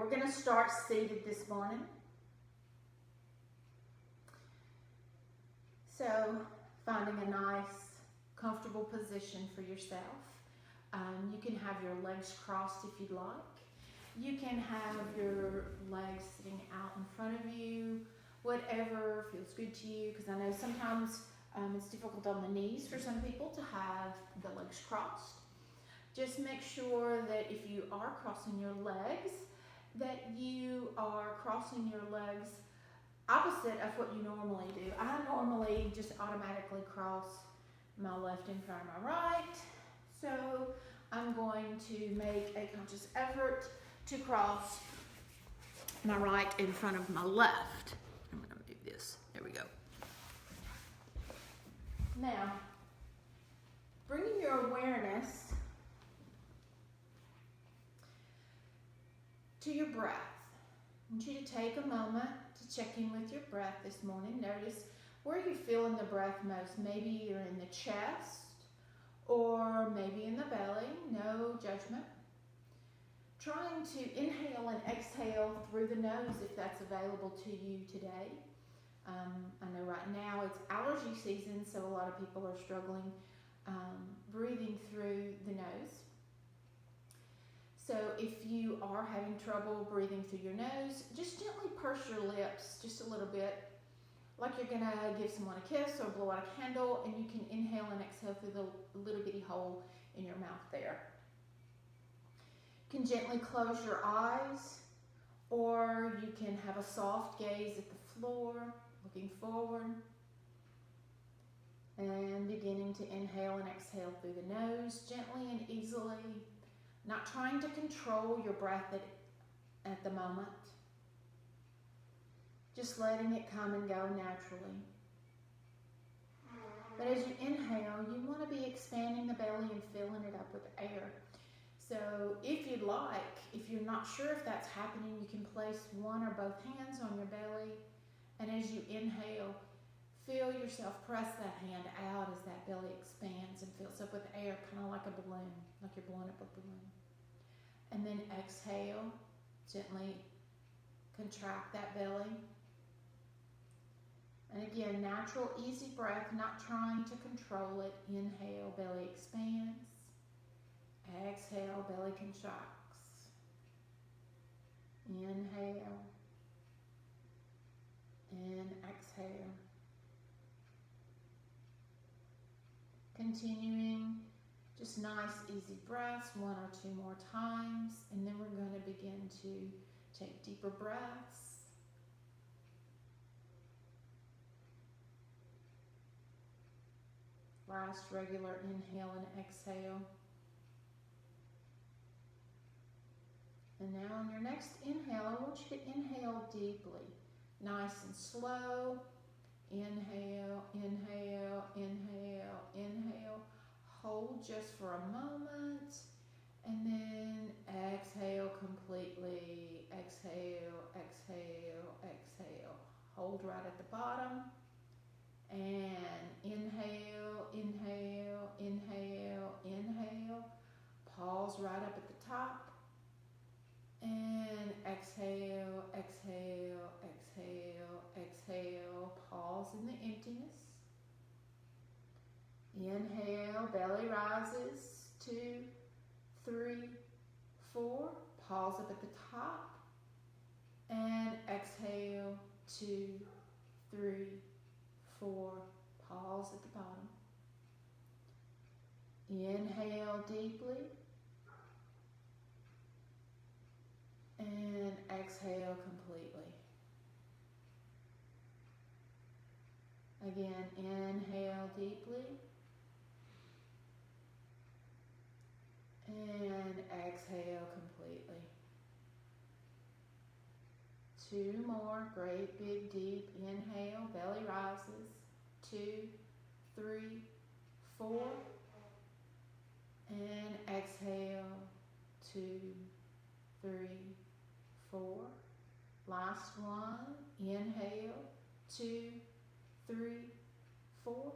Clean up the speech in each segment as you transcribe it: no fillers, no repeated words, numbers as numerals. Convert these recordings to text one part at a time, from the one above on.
we're going to start seated this morning. So, finding a nice, comfortable position for yourself. You can have your legs crossed if you'd like. You can have your legs sitting out in front of you, whatever feels good to you, because I know sometimes it's difficult on the knees for some people to have the legs crossed. Just make sure that if you are crossing your legs, that you are crossing your legs opposite of what you normally do. I normally just automatically cross my left in front of my right. So I'm going to make a conscious effort to cross my right in front of my left. I'm going to move this. There we go. Now, bringing your awareness to your breath. I want you to take a moment to check in with your breath this morning. Notice where you're feeling the breath most. Maybe you're in the chest or maybe in the belly. No judgment. Trying to inhale and exhale through the nose if that's available to you today. I know right now it's allergy season, so a lot of people are struggling breathing through the nose. So if you are having trouble breathing through your nose, just gently purse your lips just a little bit, like you're going to give someone a kiss or blow out a candle, and you can inhale and exhale through the little bitty hole in your mouth there. You can gently close your eyes, or you can have a soft gaze at the floor, looking forward, and beginning to inhale and exhale through the nose, gently and easily. Not trying to control your breath at the moment. Just letting it come and go naturally. But as you inhale, you want to be expanding the belly and filling it up with air. So if you'd like, if you're not sure if that's happening, you can place one or both hands on your belly. And as you inhale, feel yourself press that hand out as that belly expands and fills up with air, kind of like a balloon, like you're blowing up a balloon. And then exhale, gently contract that belly. And again, natural, easy breath, not trying to control it. Inhale, belly expands. Exhale, belly contracts. Inhale and exhale. Continuing. Just nice, easy breaths, one or two more times, and then we're going to begin to take deeper breaths. Last regular inhale and exhale. And now on your next inhale, I want you to inhale deeply, nice and slow. Inhale, inhale, inhale, inhale. Hold just for a moment, and then exhale completely. Exhale, exhale, exhale. Hold right at the bottom, and inhale, inhale, inhale, inhale. Pause right up at the top, and exhale, exhale, exhale, exhale. Pause in the emptiness. Inhale, belly rises, 2, 3, 4. Pause up at the top. And exhale, 2, 3, 4. Pause at the bottom. Inhale deeply. And exhale completely. Again, inhale deeply. And exhale completely. 2 more. Great big deep inhale. Belly rises. 2, 3, 4. And exhale. 2, 3, 4. Last one. Inhale. 2, 3, 4.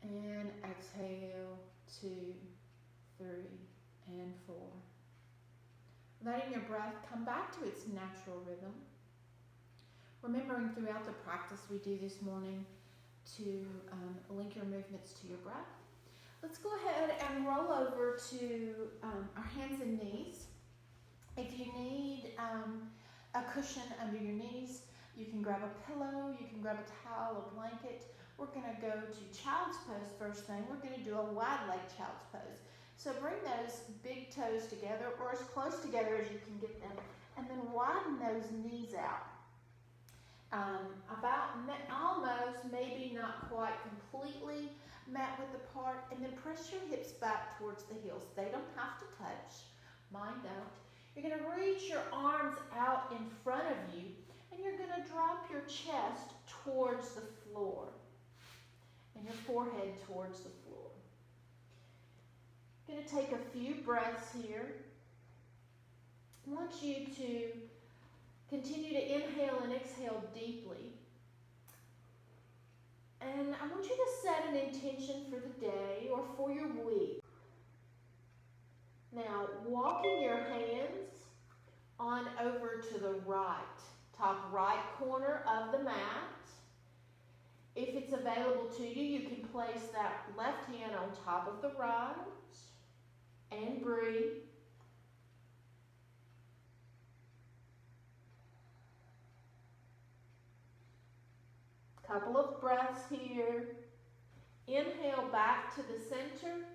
And exhale. 2, 3, and 4. letting your breath come back to its natural rhythm. Remembering throughout the practice we do this morning to link your movements to your breath. Let's go ahead and roll over to our hands and knees. If you need a cushion under your knees, you can grab a pillow, you can grab a towel, a blanket. We're going to go to child's pose first thing. We're going to do a wide leg child's pose. So bring those big toes together, or as close together as you can get them, and then widen those knees out. About almost, maybe not quite completely mat width apart, and then press your hips back towards the heels. They don't have to touch, mine don't. You're going to reach your arms out in front of you, and you're going to drop your chest towards the floor and your forehead towards the floor. Going to take a few breaths here. I want you to continue to inhale and exhale deeply. And I want you to set an intention for the day or for your week. Now, walking your hands on over to the right, top right corner of the mat. If it's available to you, you can place that left hand on top of the right and breathe. Couple of breaths here. Inhale back to the center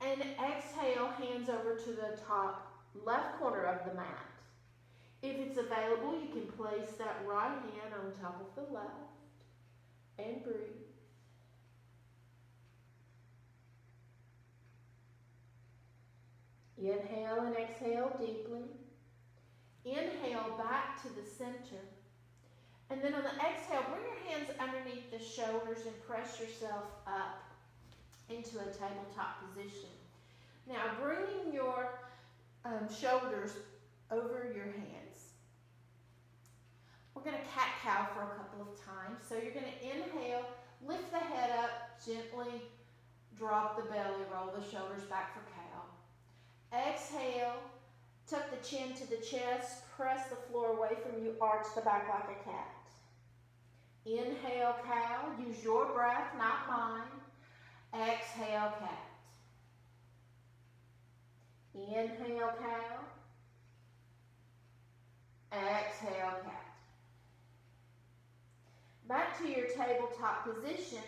and exhale, hands over to the top left corner of the mat. If it's available, you can place that right hand on top of the left and breathe. Inhale and exhale deeply. Inhale back to the center. And then on the exhale, bring your hands underneath the shoulders and press yourself up into a tabletop position. Now, bringing your shoulders over your hands. We're going to cat-cow for a couple of times. So you're going to inhale, lift the head up, gently drop the belly, roll the shoulders back for cow. Exhale, tuck the chin to the chest, press the floor away from you, arch the back like a cat. Inhale, cow. Use your breath, not mine. Exhale, cat. Inhale, cow. Exhale, cat. Back to your tabletop position.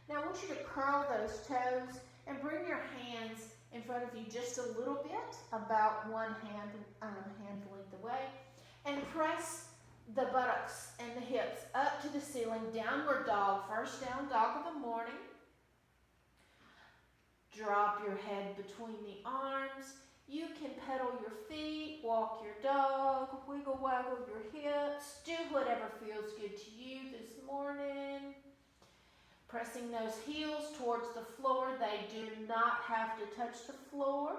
Now I want you to curl those toes and bring your hands in front of you just a little bit, about one hand length away, and press the buttocks and the hips up to the ceiling, downward dog, first down dog of the morning. Drop your head between the arms. You can pedal your feet, walk your dog, wiggle waggle your hips, do whatever feels good to you this morning. Pressing those heels towards the floor. They do not have to touch the floor.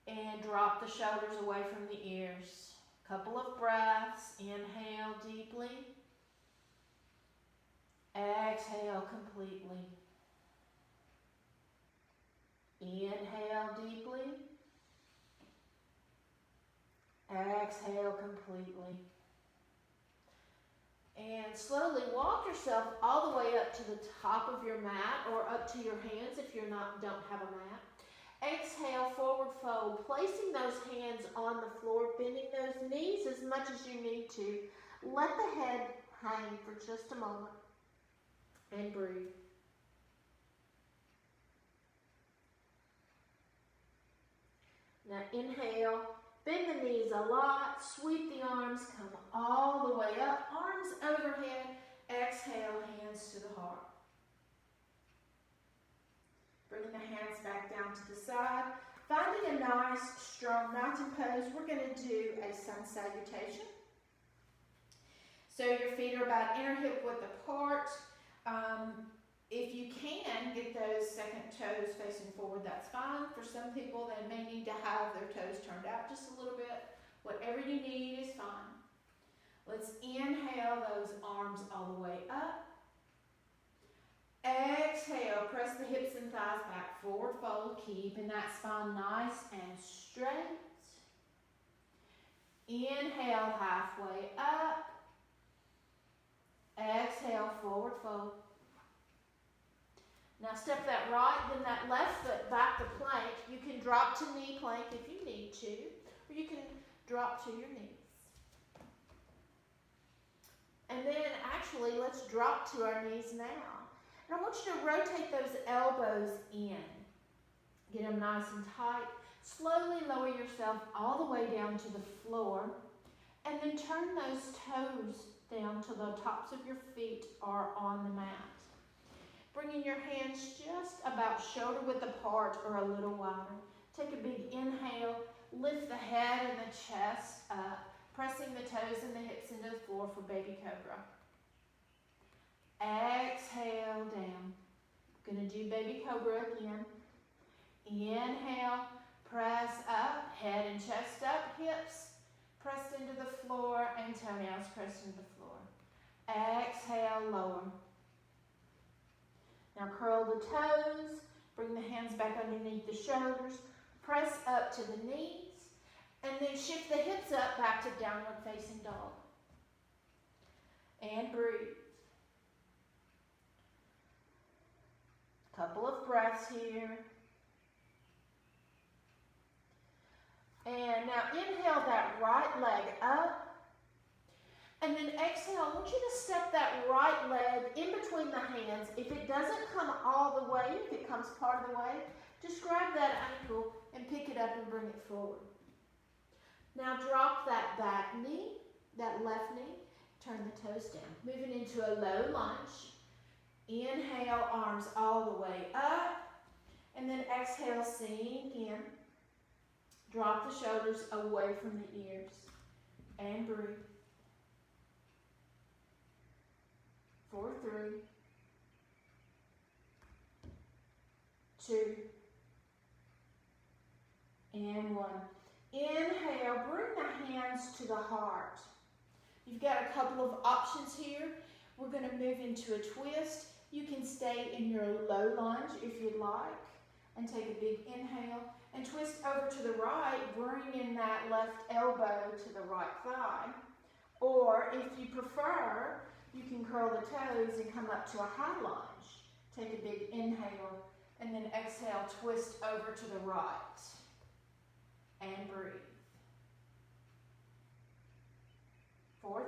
And drop the shoulders away from the ears. Couple of breaths. Inhale deeply. Exhale completely. Inhale deeply. Exhale completely. And slowly walk yourself all the way up to the top of your mat or up to your hands if you don't have a mat. Exhale, forward fold, placing those hands on the floor, bending those knees as much as you need to. Let the head hang for just a moment and breathe. Now inhale, bend the knees a lot, sweep the arms, come all the way up, arms overhead, exhale, hands to the heart. Bringing the hands back down to the side. Finding a nice, strong mountain pose, we're going to do a sun salutation. So your feet are about inner hip width apart. If you can get those second toes facing forward, that's fine. For some people, they may need to have their toes turned out just a little bit. Whatever you need is fine. Let's inhale those arms all the way up. Exhale, press the hips and thighs back, forward fold, keeping that spine nice and straight. Inhale, halfway up. Exhale, forward fold. Now step that right, then that left foot back to plank. You can drop to knee plank if you need to, or you can drop to your knees. And then actually, let's drop to our knees now. And I want you to rotate those elbows in. Get them nice and tight. Slowly lower yourself all the way down to the floor. And then turn those toes down till the tops of your feet are on the mat. Bringing your hands just about shoulder width apart or a little wider. Take a big inhale. Lift the head and the chest up. Pressing the toes and the hips into the floor for baby cobra. Exhale down. Gonna do baby cobra again. Inhale, press up, head and chest up, hips pressed into the floor and toenails pressed into the floor. Exhale, lower. Now curl the toes, bring the hands back underneath the shoulders, press up to the knees, and then shift the hips up back to downward facing dog. And breathe. Couple of breaths here. And now inhale that right leg up. And then exhale, I want you to step that right leg in between the hands. If it doesn't come all the way, if it comes part of the way, just grab that ankle and pick it up and bring it forward. Now drop that back knee, that left knee, turn the toes down. Moving into a low lunge. Inhale, arms all the way up. And then exhale, sink in. Drop the shoulders away from the ears. And breathe. 4, 3, 2, and 1. Inhale, bring the hands to the heart. You've got a couple of options here. We're going to move into a twist. You can stay in your low lunge if you'd like and take a big inhale and twist over to the right, bring in that left elbow to the right thigh. Or if you prefer, you can curl the toes and come up to a high lunge. Take a big inhale and then exhale, twist over to the right. And breathe. 4,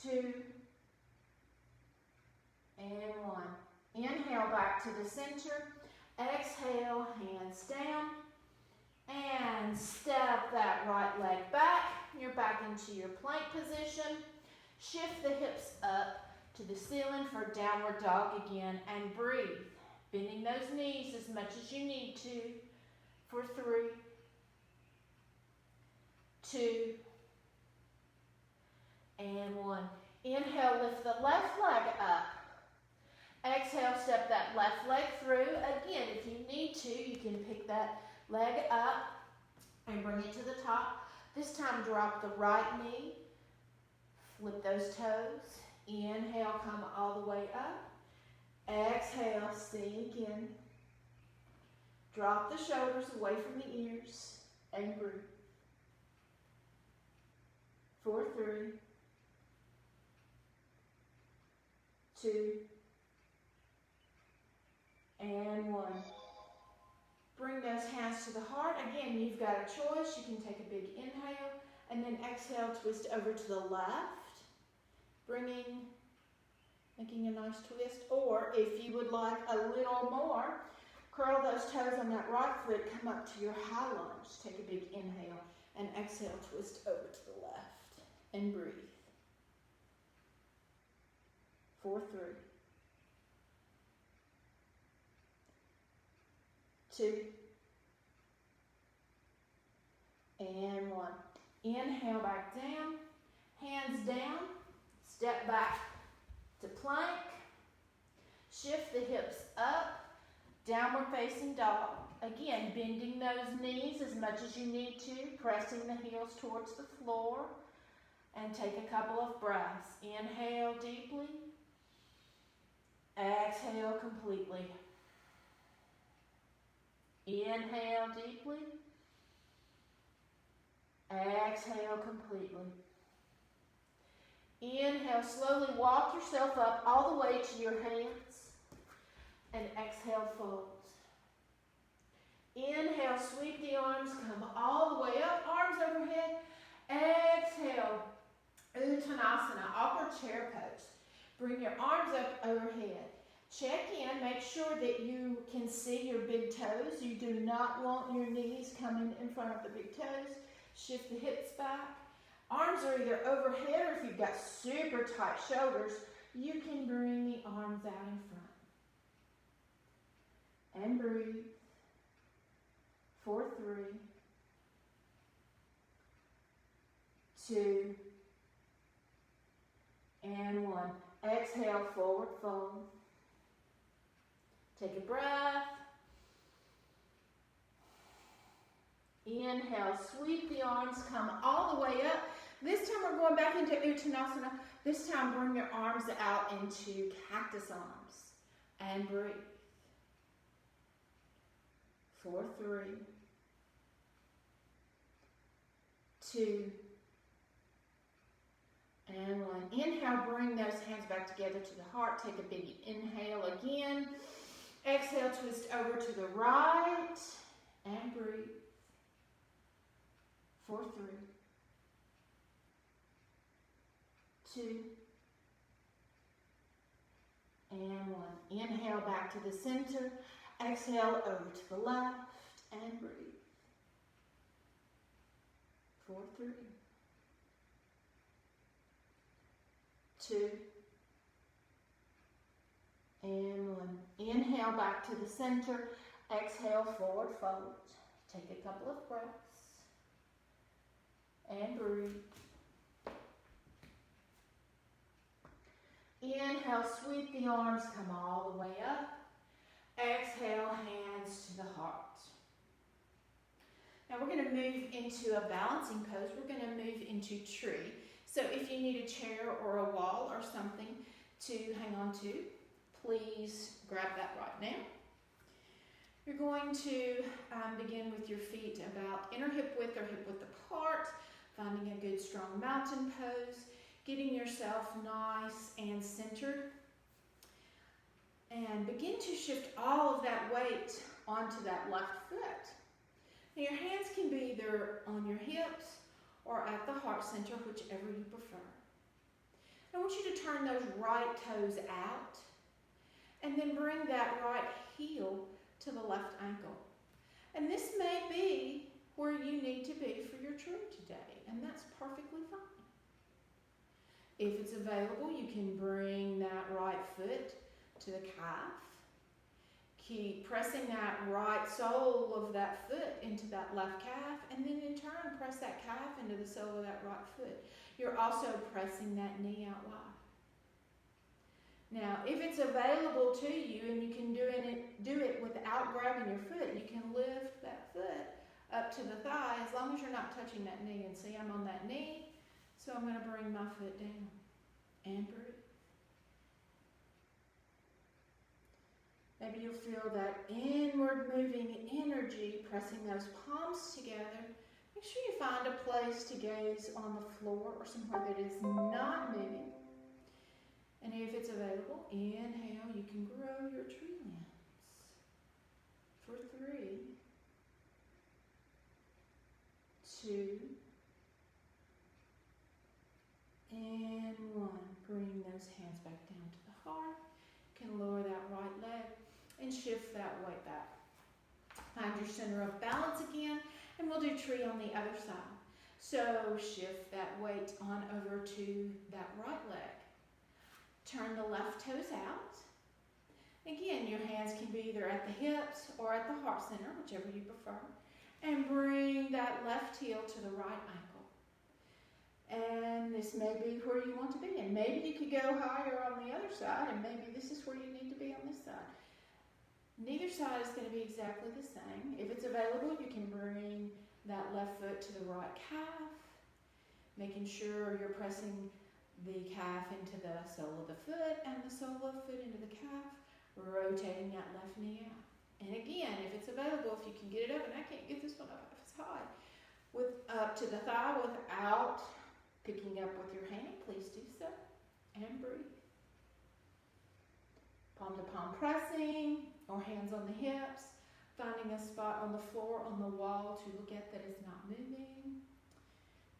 3, 2, and 1. Inhale back to the center. Exhale, hands down. And step that right leg back. You're back into your plank position. Shift the hips up to the ceiling for downward dog again and breathe. Bending those knees as much as you need to for 3, 2, and 1. Inhale, lift the left leg up. Exhale, step that left leg through. Again, if you need to, you can pick that leg up and bring it to the top. This time, drop the right knee. Flip those toes. Inhale, come all the way up. Exhale, sink in. Drop the shoulders away from the ears and breathe. 4, 3, 2, and 1. Bring those hands to the heart. Again, you've got a choice. You can take a big inhale and then exhale, twist over to the left, making a nice twist. Or if you would like a little more, curl those toes on that right foot, come up to your high lunge. Take a big inhale and exhale, twist over to the left and breathe. 4, 3, 2, and 1. Inhale back down, hands down, step back to plank, shift the hips up, downward facing dog. Again, bending those knees as much as you need to, pressing the heels towards the floor, and take a couple of breaths. Inhale deeply, exhale completely. Inhale deeply, Exhale completely. Inhale, slowly walk yourself up all the way to your hands. And exhale, fold. Inhale, sweep the arms, come all the way up, arms overhead. Exhale, Uttanasana, upward chair pose. Bring your arms up overhead. Check in, make sure that you can see your big toes. You do not want your knees coming in front of the big toes. Shift the hips back. Arms are either overhead, or if you've got super tight shoulders, you can bring the arms out in front. And breathe. For 3, 2, and 1. Exhale, forward fold. Take a breath. Inhale, sweep the arms, come all the way up. This time we're going back into Uttanasana. This time bring your arms out into cactus arms. And breathe. For 3, 2, and 1. Inhale, bring those hands back together to the heart. Take a big inhale again. Exhale, twist over to the right. And breathe. For 3, 2, and 1. Inhale back to the center. Exhale over to the left. And breathe. For 3, 2, and 1. Inhale back to the center. Exhale, forward fold. Take a couple of breaths. And breathe. Inhale, sweep the arms, come all the way up. Exhale, hands to the heart. Now we're going to move into a balancing pose. We're going to move into tree. So if you need a chair or a wall or something to hang on to, please grab that right now. You're going to begin with your feet about inner hip width or hip width apart, finding a good strong mountain pose, getting yourself nice and centered. And begin to shift all of that weight onto that left foot. Now your hands can be either on your hips or at the heart center, whichever you prefer. I want you to turn those right toes out and then bring that right heel to the left ankle. And this may be where you need to be for your tree today, and that's perfectly fine. If it's available, you can bring that right foot to the calf. Keep pressing that right sole of that foot into that left calf, and then in turn press that calf into the sole of that right foot. You're also pressing that knee out wide. Now, if it's available to you and you can do it without grabbing your foot, you can lift that foot up to the thigh as long as you're not touching that knee. And see, I'm on that knee, so I'm going to bring my foot down and breathe. Maybe you'll feel that inward moving energy pressing those palms together. Make sure you find a place to gaze on the floor or somewhere that is not moving. And if it's available, inhale, you can grow your tree limbs. For 3, 2, and 1. Bring those hands back down to the heart. You can lower that right leg and shift that weight back. Find your center of balance again, and we'll do tree on the other side. So shift that weight on over to that right leg. Turn the left toes out. Again, your hands can be either at the hips or at the heart center, whichever you prefer. And bring that left heel to the right ankle. And this may be where you want to be. And maybe you could go higher on the other side, and maybe this is where you need to be on this side. Neither side is going to be exactly the same. If it's available, you can bring that left foot to the right calf, making sure you're pressing the calf into the sole of the foot and the sole of the foot into the calf, rotating that left knee out. And again, if it's available, if you can get it up, and I can't get this one up if it's high, with up to the thigh without picking up with your hand. Please do so. And breathe. Palm to palm pressing or hands on the hips. Finding a spot on the floor, on the wall to look at that is not moving.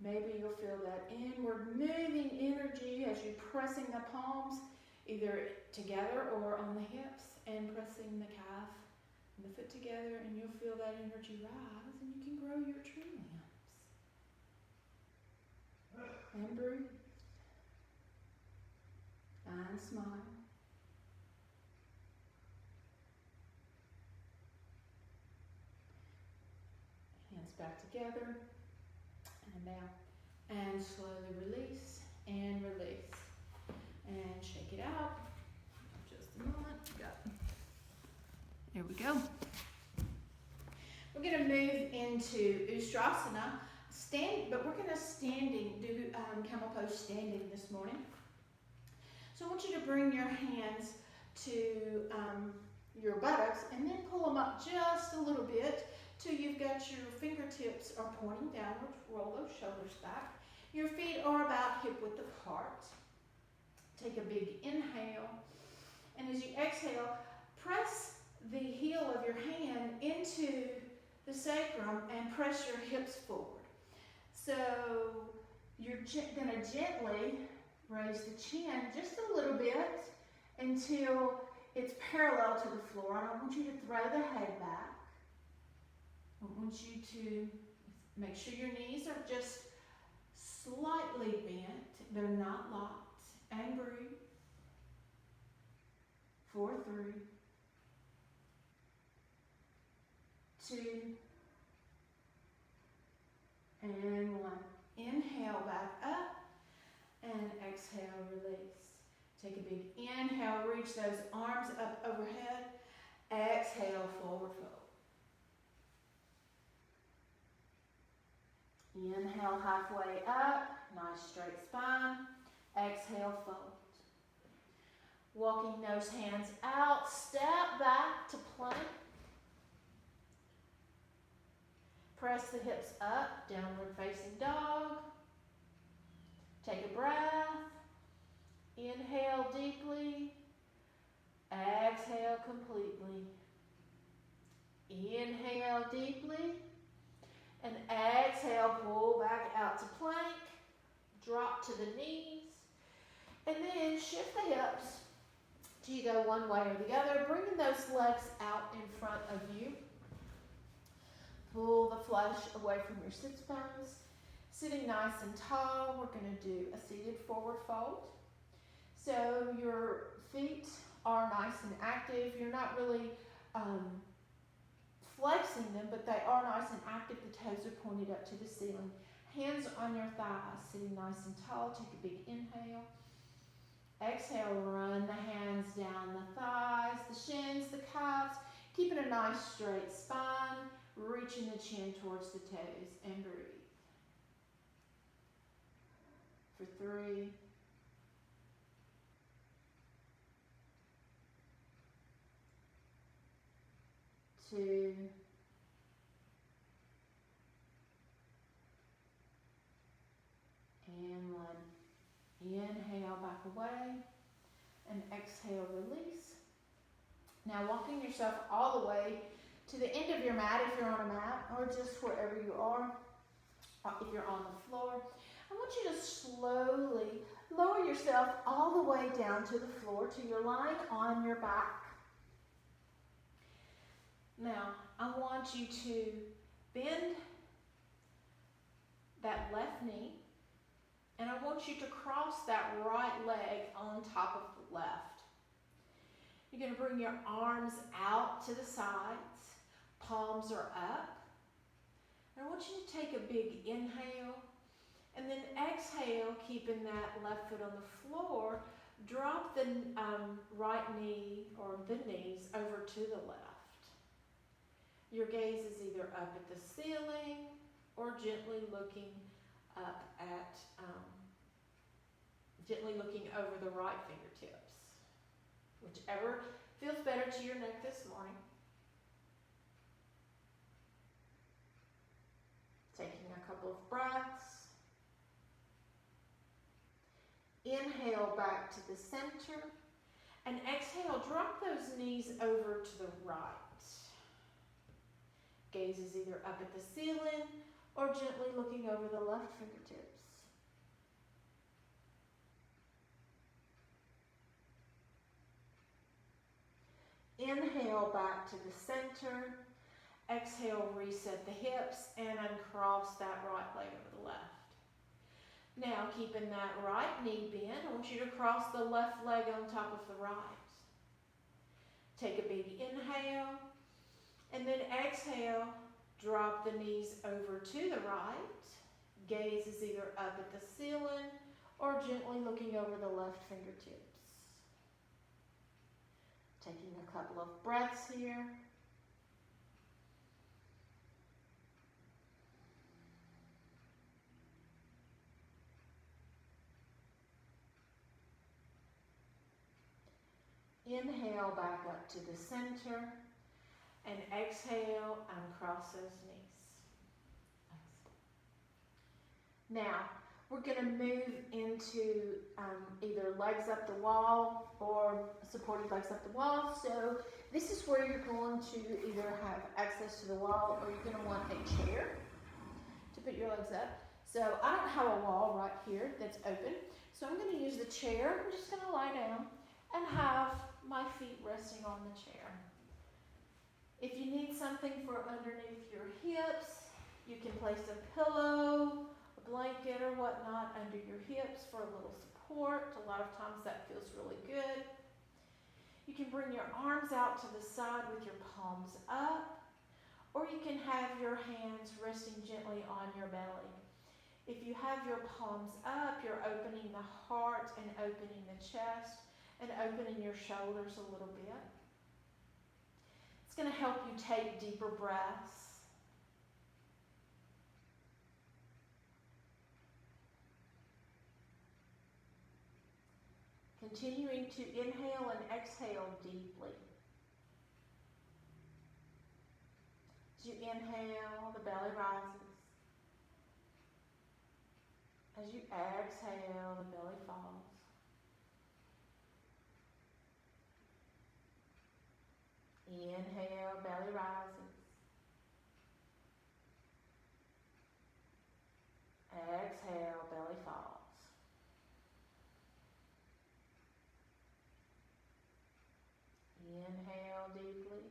Maybe you'll feel that inward moving energy as you're pressing the palms either together or on the hips and pressing the calf and the foot together, and you'll feel that energy rise and you can grow your tree limbs. And breathe. And smile. Hands back together and down. And slowly release and release. And shake it out. Just a moment. There we go. We're going to move into Ustrasana. But we're going to do camel pose standing this morning. So I want you to bring your hands to your buttocks and then pull them up just a little bit till you've got your fingertips are pointing downwards. Roll those shoulders back. Your feet are about hip width apart. Take a big inhale. And as you exhale, press the heel of your hand into the sacrum and press your hips forward. So you're going to gently raise the chin just a little bit until it's parallel to the floor. I don't want you to throw the head back. I want you to make sure your knees are just slightly bent. They're not locked. And breathe. 4, 3, 2, and 1. Inhale back up and exhale, release. Take a big inhale, reach those arms up overhead. Exhale, forward fold. Inhale, halfway up, nice straight spine. Exhale, fold. Walking those hands out, step back to plank. Press the hips up, downward facing dog. Take a breath. Inhale deeply. Exhale completely. Inhale deeply. And exhale, pull back out to plank. Drop to the knees. And then shift the hips till you go one way or the other, bringing those legs out in front of you. Pull the flesh away from your sits bones. Sitting nice and tall, we're going to do a seated forward fold. So your feet are nice and active. You're not really flexing them, but they are nice and active. The toes are pointed up to the ceiling. Hands on your thighs, sitting nice and tall. Take a big inhale. Exhale, run the hands down the thighs, the shins, the calves. Keeping a nice straight spine. Reaching the chin towards the toes and breathe. For 3, 2, and 1. Inhale back away and exhale, release. Now walking yourself all the way to the end of your mat if you're on a mat or just wherever you are. If you're on the floor, I want you to slowly lower yourself all the way down to the floor till you're lying on your back. Now, I want you to bend that left knee, and I want you to cross that right leg on top of the left. You're going to bring your arms out to the sides, palms are up. And I want you to take a big inhale, and then exhale, keeping that left foot on the floor. Drop the right knee or the knees over to the left. Your gaze is either up at the ceiling or gently looking up at, gently looking over the right fingertips. Whichever feels better to your neck this morning. Taking a couple of breaths. Inhale back to the center. And exhale, drop those knees over to the right. Gaze is either up at the ceiling or gently looking over the left fingertips. Inhale back to the center. Exhale, reset the hips and uncross that right leg over the left. Now, keeping that right knee bent, I want you to cross the left leg on top of the right. Take a big inhale, and then exhale, drop the knees over to the right. Gaze is either up at the ceiling or gently looking over the left fingertips. Taking a couple of breaths here. Inhale back up to the center and exhale, uncross those knees. Now, we're going to move into either legs up the wall or supported legs up the wall. So this is where you're going to either have access to the wall or you're going to want a chair to put your legs up. So I don't have a wall right here that's open. So I'm going to use the chair. I'm just going to lie down and have my feet resting on the chair. If you need something for underneath your hips, you can place a pillow, a blanket or whatnot under your hips for a little support. A lot of times that feels really good. You can bring your arms out to the side with your palms up, or you can have your hands resting gently on your belly. If you have your palms up, you're opening the heart and opening the chest and opening your shoulders a little bit. It's going to help you take deeper breaths. Continuing to inhale and exhale deeply. As you inhale, the belly rises. As you exhale, the belly falls. Inhale, belly rises. Exhale, belly falls. Inhale deeply.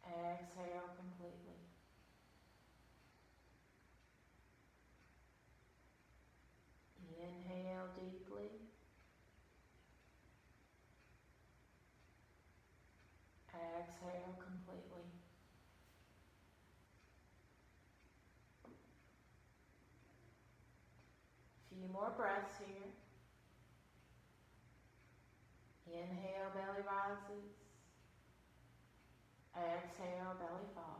Exhale completely. Inhale deeply. Exhale completely. Few more breaths here. Inhale, belly rises. Exhale, belly falls.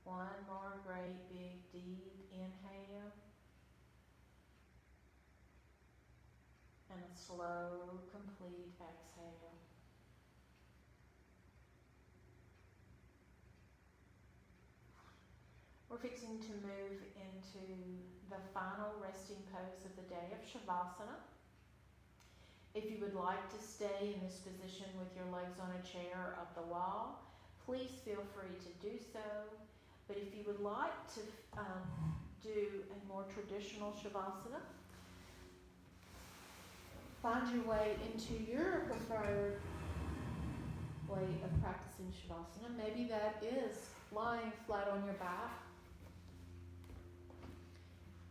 One more great big deep inhale. And a slow, complete exhale. We're fixing to move into the final resting pose of the day of Shavasana. If you would like to stay in this position with your legs on a chair or up the wall, please feel free to do so. But if you would like to do a more traditional Shavasana, find your way into your preferred way of practicing Shavasana. Maybe that is lying flat on your back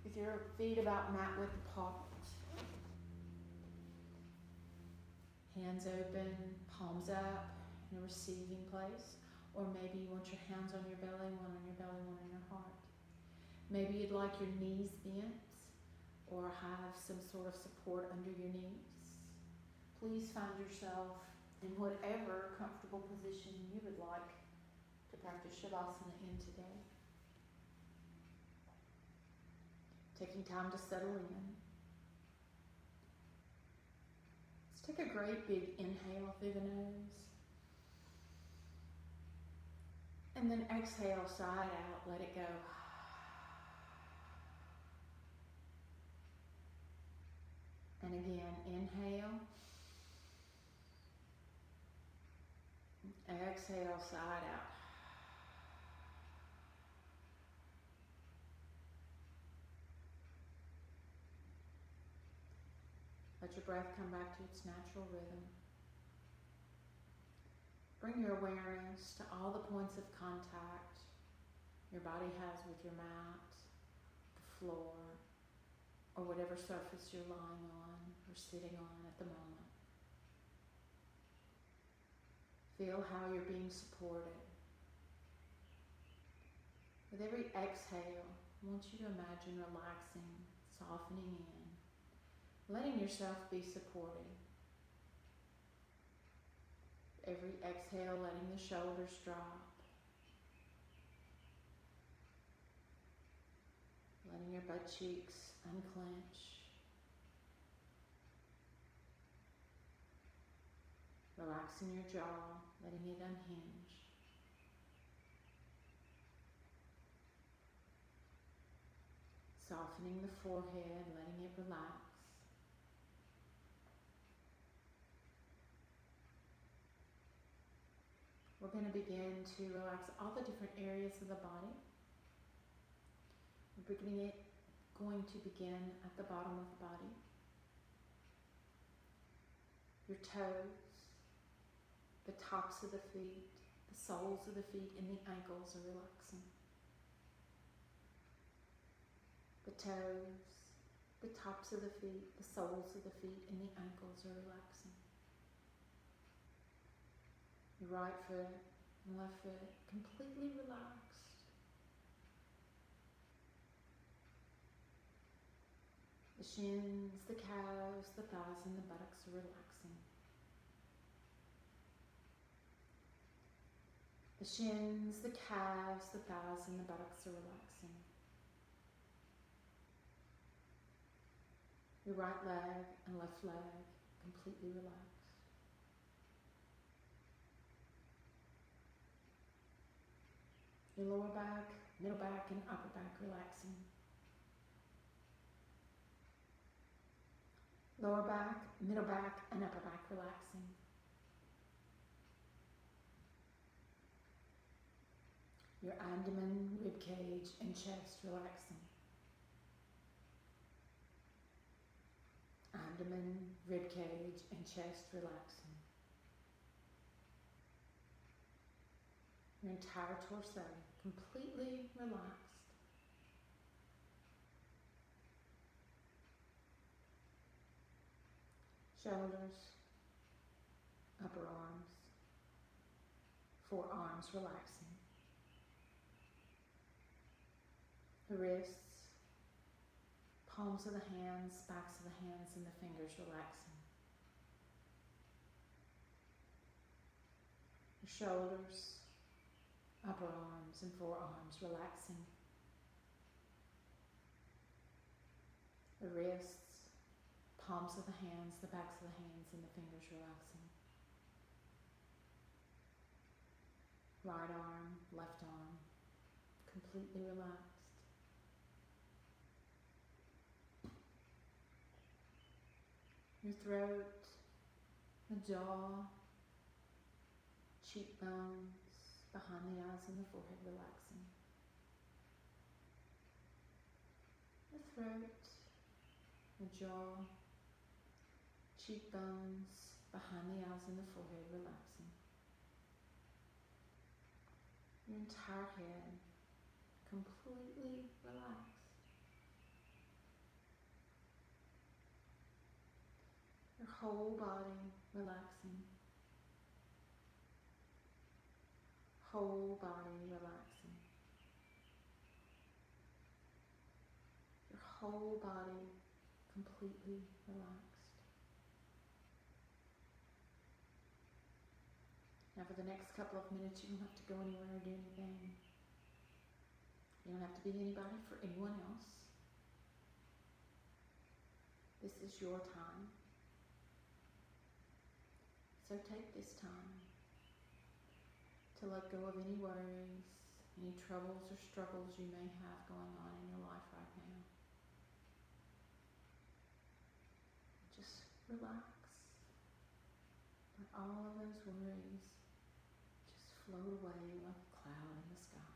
with your feet about mat width apart. Hands open, palms up in a receiving place. Or maybe you want your hands on your belly, one on your belly, one on your heart. Maybe you'd like your knees bent or have some sort of support under your knees. Please find yourself in whatever comfortable position you would like to practice Shavasana in today. Taking time to settle in. Let's take a great big inhale through the nose. And then exhale, side out, let it go. And again, inhale. Exhale, side out. Let your breath come back to its natural rhythm. Bring your awareness to all the points of contact your body has with your mat, the floor, or whatever surface you're lying on or sitting on at the moment. Feel how you're being supported. With every exhale, I want you to imagine relaxing, softening in, letting yourself be supported. Every exhale, letting the shoulders drop. Letting your butt cheeks unclench. Relaxing your jaw, letting it unhinge. Softening the forehead, letting it relax. We're going to begin to relax all the different areas of the body. We're going to begin at the bottom of the body. Your toes, the tops of the feet, the soles of the feet, and the ankles are relaxing. The toes, the tops of the feet, the soles of the feet, and the ankles are relaxing. Your right foot and left foot completely relaxed. The shins, the calves, the thighs, and the buttocks are relaxing. The shins, the calves, the thighs, and the buttocks are relaxing. Your right leg and left leg completely relaxed. Your lower back, middle back, and upper back relaxing. Lower back, middle back, and upper back relaxing. Your abdomen, rib cage, and chest relaxing. Abdomen, rib cage, and chest relaxing. Your entire torso completely relaxed. Shoulders, upper arms, forearms relaxing. The wrists, palms of the hands, backs of the hands, and the fingers relaxing. Your shoulders, upper arms, and forearms relaxing. The wrists, palms of the hands, the backs of the hands, and the fingers relaxing. Right arm, left arm, completely relaxed. Your throat, the jaw, cheekbones, behind the eyes and the forehead relaxing. The throat, the jaw, cheekbones, behind the eyes and the forehead relaxing. Your entire head completely relaxed. Your whole body relaxing. Whole body relaxing. whole body completely relaxed. Now for the next couple of minutes, you don't have to go anywhere or do anything. You don't have to be anybody for anyone else. This is your time. So take this time to let go of any worries, any troubles or struggles you may have going on in your life right now. Just relax. Let all of those worries just float away like a cloud in the sky.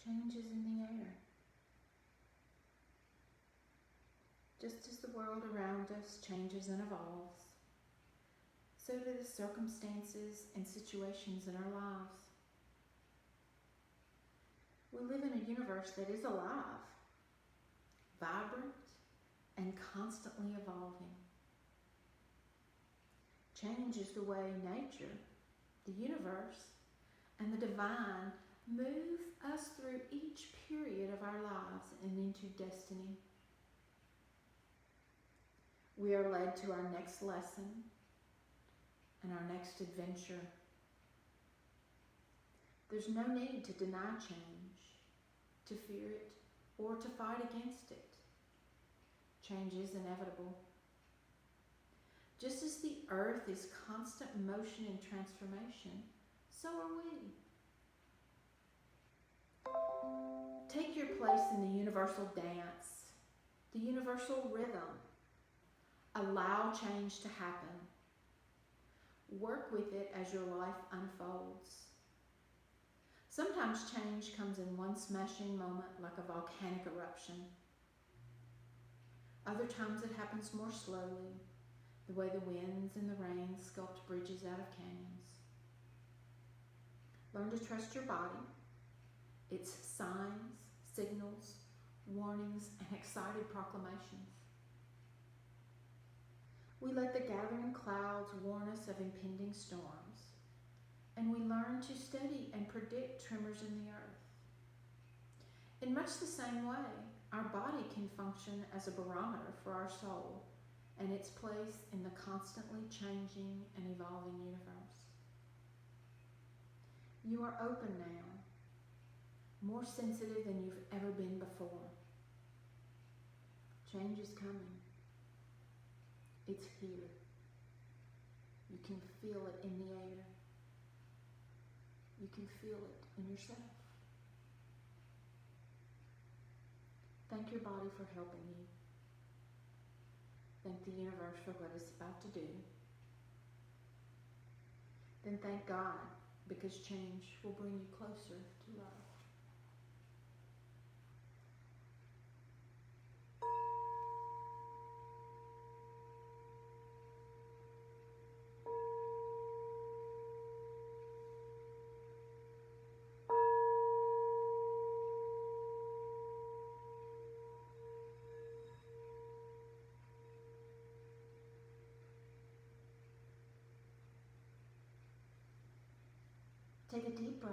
Changes in the air. Just as the world around us changes and evolves, so do the circumstances and situations in our lives. We live in a universe that is alive, vibrant, and constantly evolving. Change is the way nature, the universe, and the divine move us through each period of our lives and into destiny. We are led to our next lesson and our next adventure. There's no need to deny change, to fear it, or to fight against it. Change is inevitable. Just as the earth is constant motion and transformation, so are we. Take your place in the universal dance, the universal rhythm. Allow change to happen. Work with it as your life unfolds. Sometimes change comes in one smashing moment like a volcanic eruption. Other times it happens more slowly, the way the winds and the rain sculpt bridges out of canyons. Learn to trust your body, its signs, signals, warnings, and excited proclamations. We let the gathering clouds warn us of impending storms, and we learn to study and predict tremors in the earth. In much the same way, our body can function as a barometer for our soul and its place in the constantly changing and evolving universe. You are open now, more sensitive than you've ever been before. Change is coming. It's here. You can feel it in the air. You can feel it in yourself. Thank your body for helping you. Thank the universe for what it's about to do. Then thank God, because change will bring you closer to love. Take a deep breath.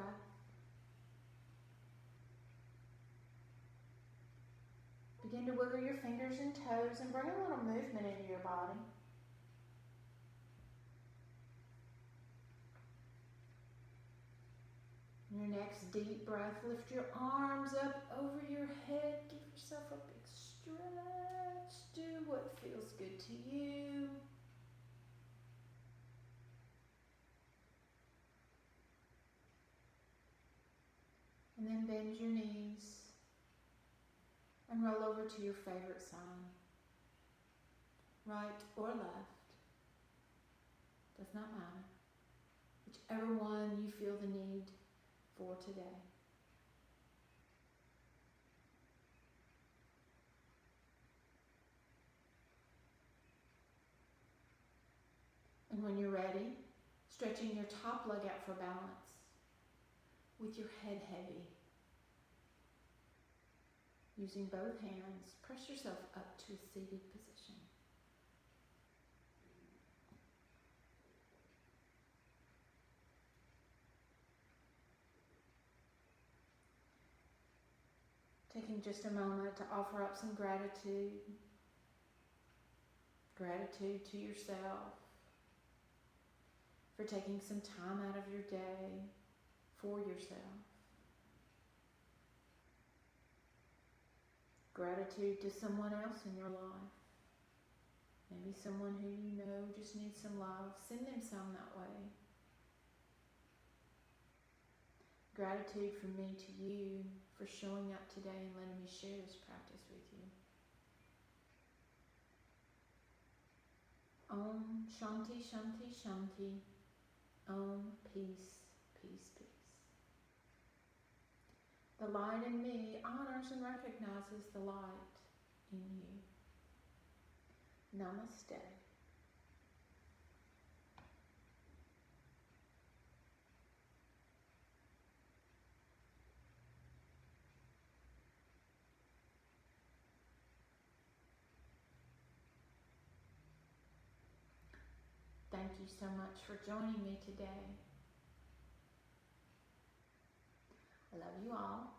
Begin to wiggle your fingers and toes and bring a little movement into your body. Your next deep breath, lift your arms up over your head. Give yourself a big stretch. Do what feels good to you. bend your knees and roll over to your favorite side, right or left, does not matter, whichever one you feel the need for today. And when you're ready, stretching your top leg out for balance with your head heavy. Using both hands, press yourself up to a seated position. Taking just a moment to offer up some gratitude. Gratitude to yourself for taking some time out of your day for yourself. Gratitude to someone else in your life. Maybe someone who you know just needs some love. Send them some that way. Gratitude from me to you for showing up today and letting me share this practice with you. Om Shanti Shanti Shanti. Om Peace, Peace, Peace. The light in me honors and recognizes the light in you. Namaste. Thank you so much for joining me today. I love you all.